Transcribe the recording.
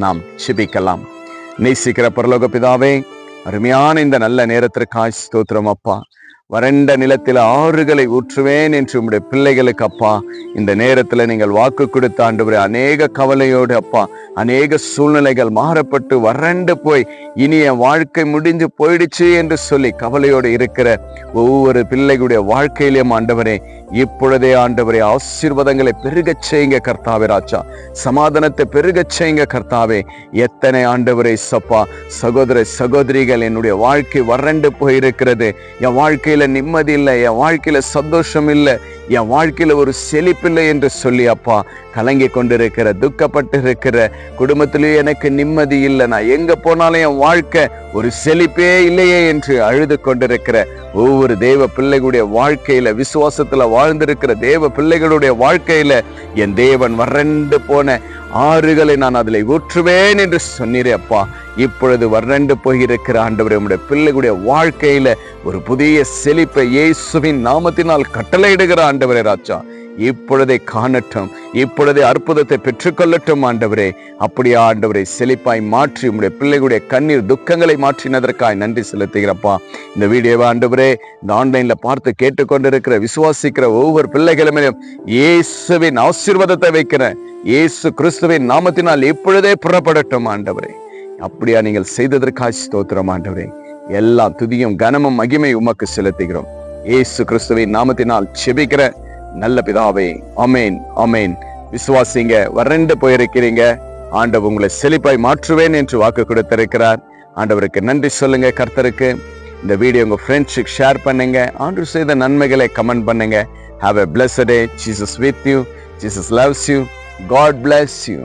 நாம் ஜெபிக்கலாம். நேசிக்கிற பரலோக பிதாவே, அருமையான இந்த நல்ல நேரத்திற்காய் ஸ்தோத்திரம் அப்பா. வறண்ட நிலத்தில் ஆறுகளை ஊற்றுவேன் என்று உம்முடைய பிள்ளைகளுக்கு அப்பா இந்த நேரத்துல நீங்கள் வாக்கு கொடுத்த ஆண்டவரே, அநேக கவலையோடு அப்பா, அநேக சூழ்நிலைகள் மாறப்பட்டு வறண்டு போய் இனி என் வாழ்க்கை முடிஞ்சு போயிடுச்சு என்று சொல்லி கவலையோடு இருக்கிற ஒவ்வொரு பிள்ளைகளுடைய வாழ்க்கையிலும் ஆண்டவரே, இப்பொழுதே ஆண்டவரே ஆசீர்வாதங்களை பெருகச் செய்யுங்க கர்த்தாவே ராஜா, சமாதானத்தை பெருகச் செய்யுங்க கர்த்தாவே. எத்தனை ஆண்டவரே சப்பா சகோதர சகோதரிகள், என்னுடைய வாழ்க்கை வறண்டு போயிருக்கிறது, என் வாழ்க்கையில நிம்மதி இல்லை, என் வாழ்க்கையில சந்தோஷம் இல்லை, என் வாழ்க்கையில ஒரு செழிப்பில்லை என்று சொல்லி அப்பா கலங்கி கொண்டிருக்கிற, துக்கப்பட்டு இருக்கிற, குடும்பத்திலேயே எனக்கு நிம்மதி இல்லை, நான் எங்க போனாலும் என் வாழ்க்கை ஒரு செழிப்பே இல்லையே என்று அழுது கொண்டிருக்கிற ஒவ்வொரு தேவ பிள்ளைகளுடைய வாழ்க்கையில, விசுவாசத்துல வாழ்ந்திருக்கிற தேவ பிள்ளைகளுடைய வாழ்க்கையில என் தேவன் வறண்டு போன ஆறுகளை நான் அதில் ஊற்றுவேன் என்று சொன்னீரே அப்பா. இப்பொழுது வறண்டு போயிருக்கிற ஆண்டவரே, உம்முடைய பிள்ளைகளுடைய வாழ்க்கையில ஒரு புதிய செழிப்பை இயேசுவின் நாமத்தினால் கட்டளையிடுகிற ஆண்டவரே ராஜா, இப்பொழுதே காணட்டும், இப்பொழுதே அற்புதத்தை பெற்றுக்கொள்ளட்டும் ஆண்டவரே. அப்படியே ஆண்டவரை செழிப்பாய் மாற்றி உம்முடைய பிள்ளைகளுடைய கண்ணீர் துக்கங்களை மாற்றினதற்காய் நன்றி செலுத்துகிறப்பா. இந்த வீடியோவை ஆண்டவரே இந்த ஆன்லைன்ல பார்த்து கேட்டுக்கொண்டிருக்கிற விசுவாசிக்கிற ஒவ்வொரு பிள்ளைகளுமே இயேசுவின் ஆசீர்வாதத்தை வைக்கிறேன், இயேசு கிறிஸ்துவின் நாமத்தினால் இப்பொழுதே புறப்படட்டும் ஆண்டவரே. அப்படியா நீங்கள் செய்ததற்காய் ஸ்தோத்திரம் ஆண்டவரே. எல்லா துதியும் கனமும் மகிமை உமக்கு செலுத்துகிறோம், இயேசு கிறிஸ்துவின் நாமத்தினால் ஜெபிக்கிற நல்ல பிதாவே, ஆமேன் ஆமேன். விசுவாசிங்க, வறண்டு போயிருக்கிறீங்க, ஆண்டவர் உங்களை செழிப்பாய் மாற்றுவேன் என்று வாக்கு கொடுத்திருக்கிறார். ஆண்டவருக்கு நன்றி சொல்லுங்க. கர்த்தருக்கு இந்த வீடியோ உங்க ஃப்ரெண்ட்ஸுக்கு ஷேர் பண்ணுங்க. ஆண்டவர் செய்த நன்மைகளை கமெண்ட் பண்ணுங்க. Have a blessed day. Jesus with you. Jesus loves you. God bless you.